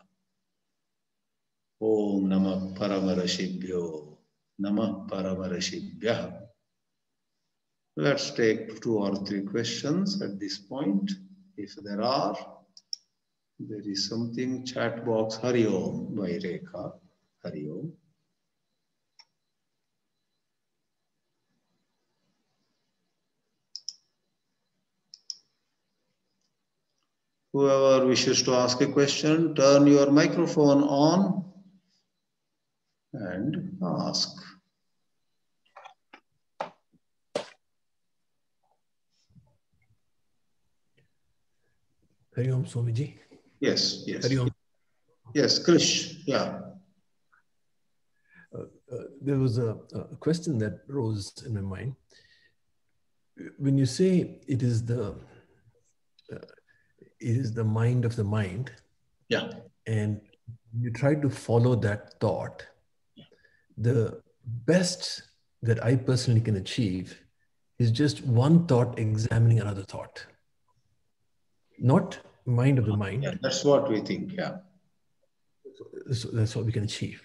Om Namah Paramarashibhyo, Namah Paramarashibhyah. Let's take 2 or 3 questions at this point. If there are, there is something, chat box. Hari Om by Rekha. Hari Om. Whoever wishes to ask a question, turn your microphone on and ask. Hari Om, Swamiji. Yes, yes. Hari Om. Yes, Krish, yeah. There was a question that rose in my mind. When you say it is the mind of the mind, Yeah. and you try to follow that thought, the best that I personally can achieve is just one thought examining another thought. Not mind of the mind. Yeah, that's what we think, yeah. So that's what we can achieve.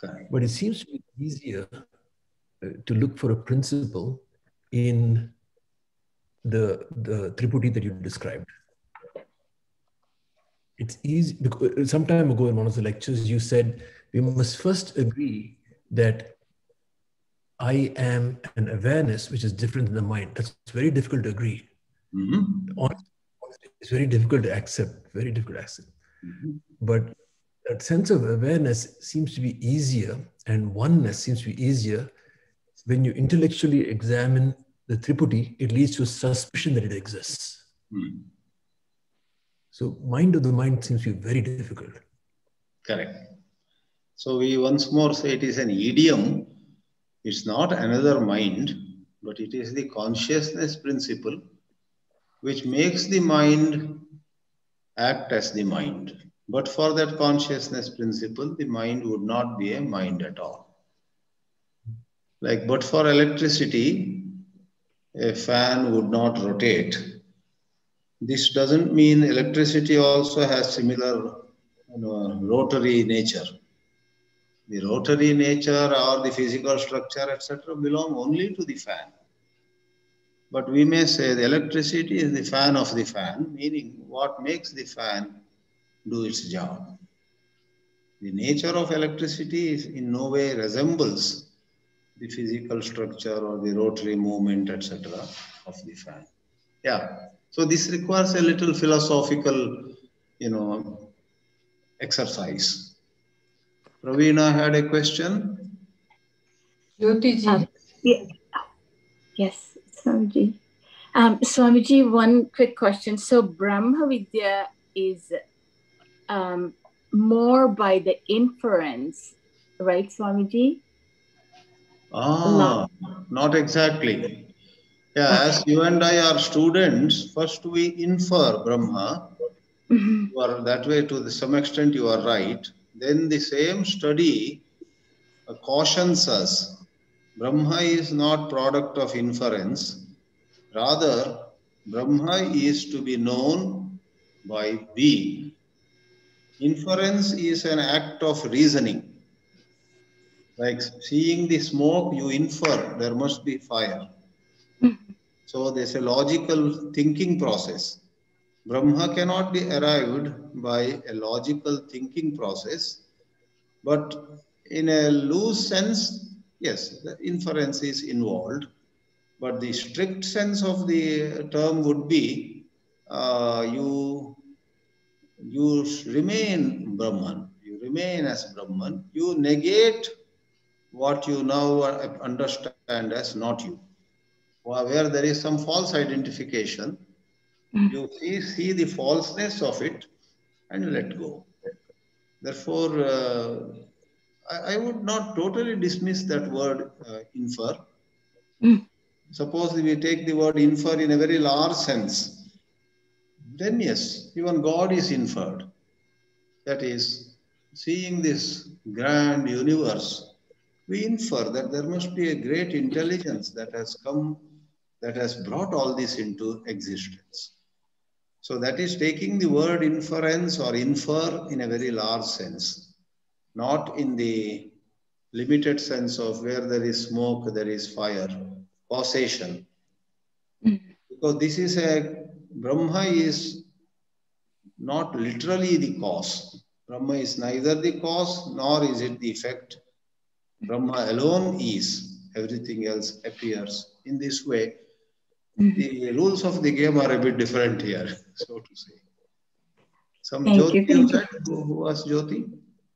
Correct. But it seems to be easier to look for a principle in the Tripudi that you described. It's easy because some time ago in one of the lectures, you said we must first agree that I am an awareness which is different than the mind. That's very difficult to agree. Mm-hmm. It's very difficult to accept, very difficult to accept. Mm-hmm. But that sense of awareness seems to be easier, and oneness seems to be easier. When you intellectually examine the Tripudi, it leads to a suspicion that it exists. Mm-hmm. So mind of the mind seems to be very difficult. Correct. So we once more say it is an idiom. It's not another mind, but it is the consciousness principle which makes the mind act as the mind. But for that consciousness principle, the mind would not be a mind at all. Like, but for electricity, a fan would not rotate. This doesn't mean electricity also has similar rotary nature. The rotary nature or the physical structure, etc., belong only to the fan. But we may say the electricity is the fan of the fan, meaning what makes the fan do its job. The nature of electricity is in no way resembles the physical structure or the rotary movement, etc., of the fan. Yeah. So this requires a little philosophical, exercise. Praveena had a question. Jyotiji. Yeah. Yes, Swamiji. Swamiji, one quick question. So Brahma Vidya is more by the inference, right, Swamiji? Not exactly. Yeah, okay. As you and I are students, first we infer Brahma. Mm-hmm. You are that way to some extent, you are right. Then the same study cautions us. Brahma is not product of inference. Rather, Brahma is to be known by being. Inference is an act of reasoning. Like seeing the smoke, you infer there must be fire. So there's a logical thinking process. Brahma cannot be arrived by a logical thinking process, but in a loose sense, yes, the inference is involved. But the strict sense of the term would be you remain Brahman. You remain as Brahman. You negate what you now understand as not you. Where there is some false identification, You see the falseness of it and you let go. Therefore, I would not totally dismiss that word infer. Suppose we take the word infer in a very large sense, then yes, even God is inferred. That is, seeing this grand universe, we infer that there must be a great intelligence that has come, that has brought all this into existence. So that is taking the word inference or infer in a very large sense, not in the limited sense of where there is smoke, there is fire, causation. Because this is Brahma is not literally the cause. Brahma is neither the cause nor is it the effect. Brahma alone is. Everything else appears. In this way, the rules of the game are a bit different here, so to say. Some Jyoti you said? Who was Jyoti?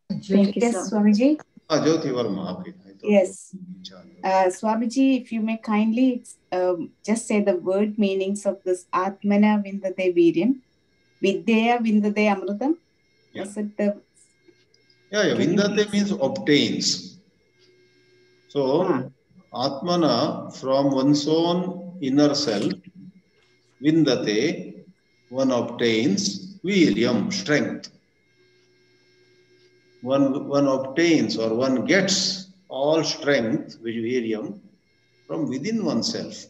Thank you, Yes, sir. Swamiji. Jyoti Varma. Okay. Yes. Swamiji, if you may kindly just say the word meanings of this Atmana Vindate Viryam, Vidya Vindate Amrutam. Yeah. Was it the... Yeah, Vindate means obtains. So, Atmana, from one's own inner self, Vindate, one obtains, Viryam, strength. One obtains or one gets all strength, Viryam, from within oneself.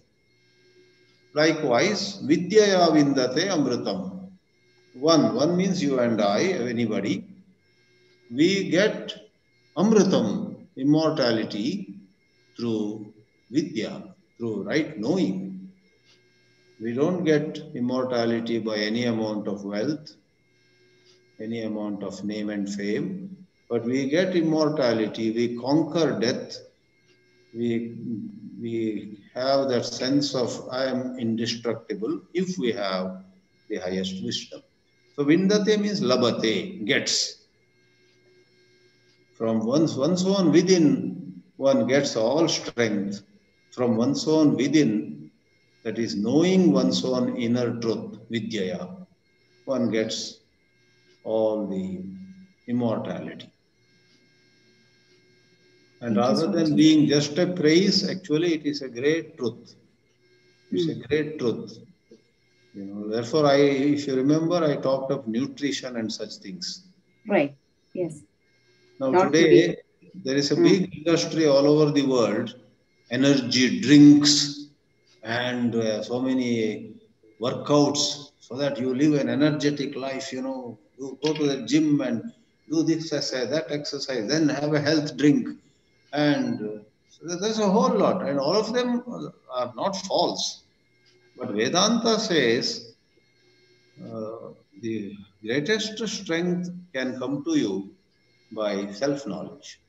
Likewise, Vidyaya Vindate Amrutam. One means you and I, anybody. We get Amrutam, immortality, through Vidya, through right knowing. We don't get immortality by any amount of wealth, any amount of name and fame, but we get immortality, we conquer death, we have that sense of I am indestructible if we have the highest wisdom. So Vindate means labate, gets. From one's own within, one gets all strength. From one's own within, that is knowing one's own inner truth, Vidyaya, one gets all the immortality. And rather than being just a praise, actually it is a great truth. It's a great truth. You know, therefore, if you remember, I talked of nutrition and such things. Right. Yes. Now today, there is a big industry all over the world, energy drinks and so many workouts so that you live an energetic life, you know, you go to the gym and do this exercise, that exercise, then have a health drink. And so there's a whole lot, and all of them are not false. But Vedanta says the greatest strength can come to you by self-knowledge.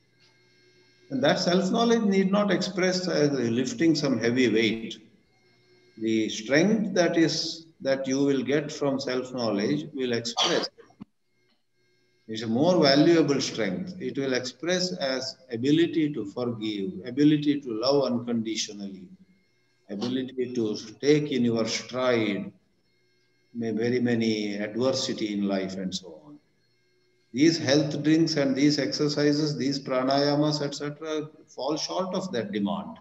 And that self-knowledge need not express as lifting some heavy weight. The strength that you will get from self-knowledge will express. It's a more valuable strength. It will express as ability to forgive, ability to love unconditionally, ability to take in your stride very many adversity in life and so on. These health drinks and these exercises, these pranayamas, etc., fall short of that demand.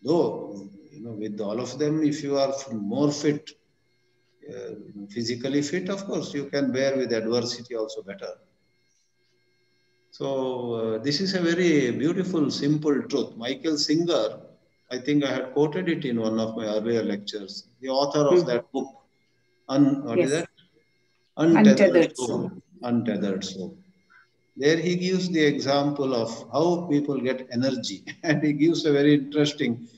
Though, you know, with all of them, if you are more fit, physically fit, of course, you can bear with adversity also better. So this is a very beautiful, simple truth. Michael Singer, I think I had quoted it in one of my earlier lectures, the author of that book, what is that? Untethered Soul. Untethered Soul. There he gives the example of how people get energy. And he gives a very interesting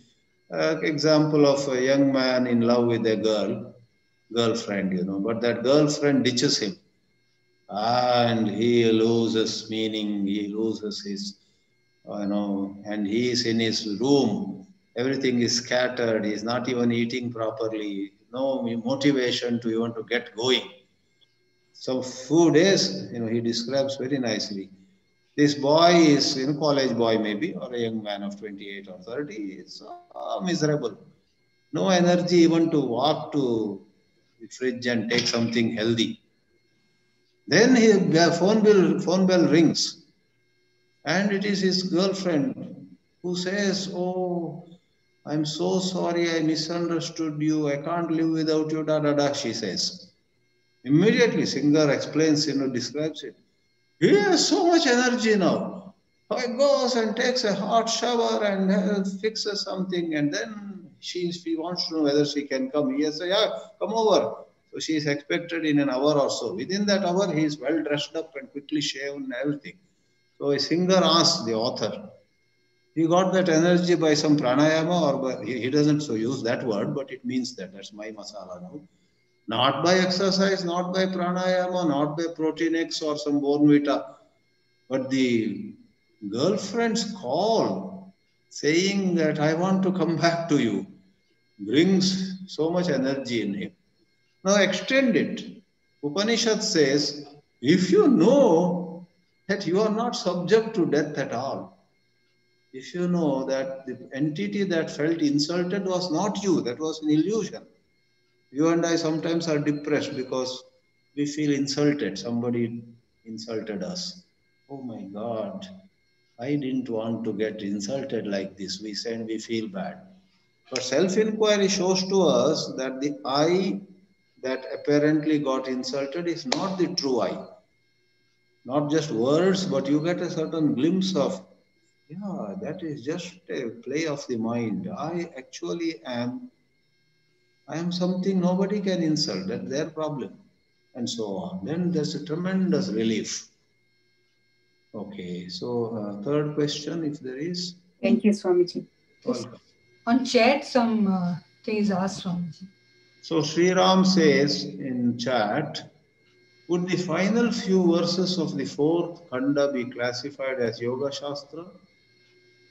example of a young man in love with a girlfriend, you know, but that girlfriend ditches him. And he loses meaning, he loses his, and he is in his room. Everything is scattered. He is not even eating properly. No motivation to even to get going. So few days, he describes very nicely. This boy is, college boy maybe, or a young man of 28 or 30, is miserable. No energy even to walk to the fridge and take something healthy. Then his phone bell rings, and it is his girlfriend who says, "Oh, I'm so sorry, I misunderstood you. I can't live without you, da da da," she says. Immediately, singer explains, describes it. He has so much energy now. He goes and takes a hot shower and fixes something, and then she wants to know whether she can come. He says, "Yeah, come over." So she is expected in an hour or so. Within that hour, he is well dressed up and quickly shaven and everything. So a singer asks the author, he got that energy by some pranayama, or by, he doesn't so use that word, but it means that. That's my masala now. Not by exercise, not by pranayama, not by protein X or some Bournvita, but the girlfriend's call saying that I want to come back to you brings so much energy in him. Now extend it. Upanishad says, if you know that you are not subject to death at all, if you know that the entity that felt insulted was not you, that was an illusion. You and I sometimes are depressed because we feel insulted. Somebody insulted us. Oh my God, I didn't want to get insulted like this. We feel bad. But self-inquiry shows to us that the I that apparently got insulted is not the true I. Not just words, but you get a certain glimpse of, yeah, that is just a play of the mind. I am something nobody can insult. That's their problem. And so on. Then there's a tremendous relief. Okay, so third question, if there is. Thank you, Swamiji. Welcome. On chat, some things asked, Swamiji. So Sri Ram says in chat, would the final few verses of the fourth Khanda be classified as Yoga Shastra?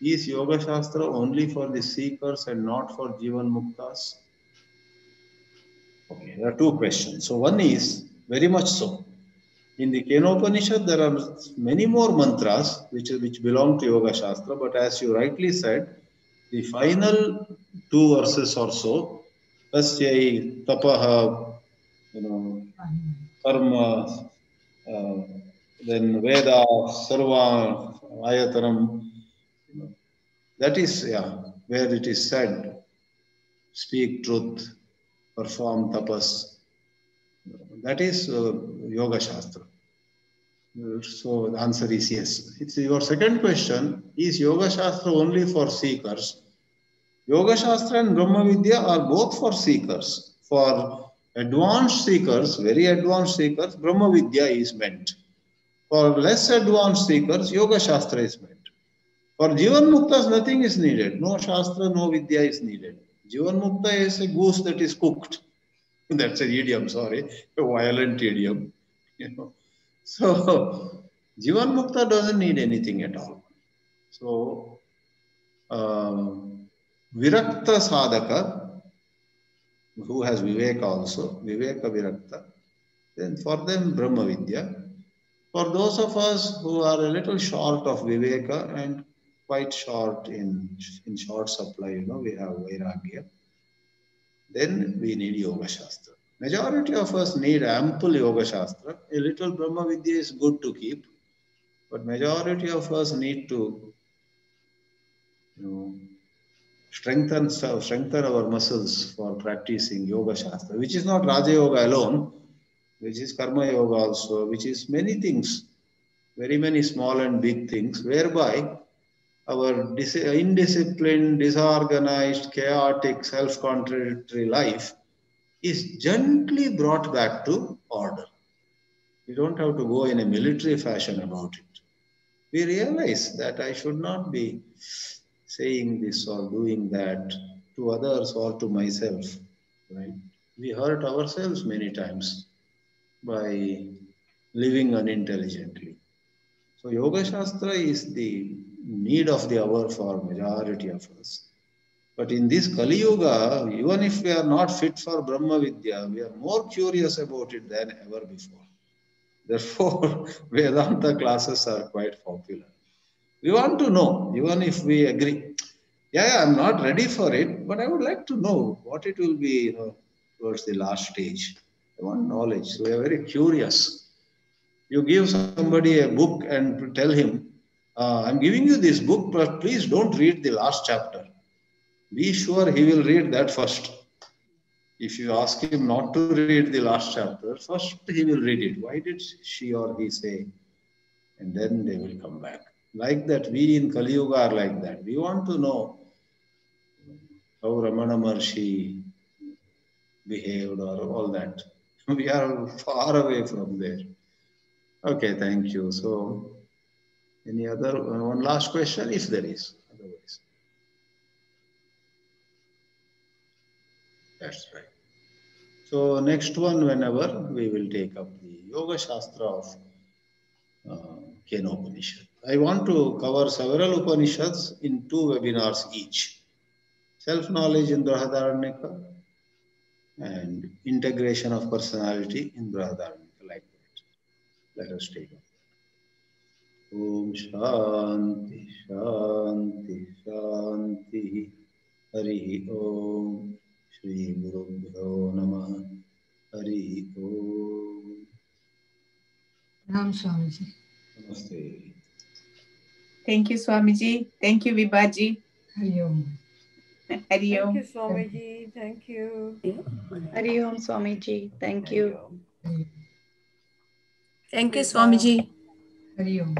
Is Yoga Shastra only for the seekers and not for Jivan Muktas? Okay, there are two questions. So one is, very much so. In the Kenopanishad, there are many more mantras which belong to Yoga Shastra, but as you rightly said, the final two verses or so, Tasyai, Tapaha, Karma, then Veda, Sarva, Ayatanam, that is where it is said, speak truth, perform tapas. That is Yoga Shastra. So the answer is yes. It's your second question, is Yoga Shastra only for seekers? Yoga Shastra and Brahma Vidya are both for seekers. For advanced seekers, very advanced seekers, Brahma Vidya is meant. For less advanced seekers, Yoga Shastra is meant. For Jivan Muktas, nothing is needed. No Shastra, no Vidya is needed. Jivan Mukta is a goose that is cooked. That's an idiom, sorry, a violent idiom. So, Jivan Mukta doesn't need anything at all. So, Virakta Sadhaka, who has Viveka also, Viveka Virakta, then for them Brahma Vidya. For those of us who are a little short of Viveka and quite short in short supply, we have Vairagya, then we need Yoga Shastra. Majority of us need ample Yoga Shastra. A little Brahma Vidya is good to keep, but majority of us need to strengthen our muscles for practicing Yoga Shastra, which is not Raja Yoga alone, which is Karma Yoga also, which is many things, very many small and big things, whereby our indisciplined, disorganized, chaotic, self-contradictory life is gently brought back to order. We don't have to go in a military fashion about it. We realize that I should not be saying this or doing that to others or to myself. Right? We hurt ourselves many times by living unintelligently. So Yoga Shastra is the need of the hour for majority of us. But in this Kali Yuga, even if we are not fit for Brahma Vidya, we are more curious about it than ever before. Therefore, Vedanta classes are quite popular. We want to know, even if we agree, I'm not ready for it, but I would like to know what it will be, towards the last stage. They want knowledge. So we are very curious. You give somebody a book and tell him, I'm giving you this book, but please don't read the last chapter. Be sure he will read that first. If you ask him not to read the last chapter, first he will read it. Why did she or he say? And then they will come back. Like that, we in Kali Yuga are like that. We want to know how Ramana Maharshi behaved or all that. We are far away from there. Okay, thank you. So, any other, one last question, if there is. Otherwise, that's right. So, next one, whenever we will take up the Yoga Shastra of Kena Upanishad. I want to cover several Upanishads in 2 webinars each. Self-knowledge in Brihadaranyaka and integration of personality in Brihadaranyaka, like that. Let us take up. Om Shanti Shanti Shanti Hari Om Shri Gurubhyo Namah Hari Om. Ram Swamiji. Namaste. Thank you, Swamiji. Thank you, Vibhaji. Hari Om. Hari Om. Thank you, Swamiji. Thank you. Hari Om, Swamiji. Thank you. Hari Om. Thank you, Swamiji. Hari Om.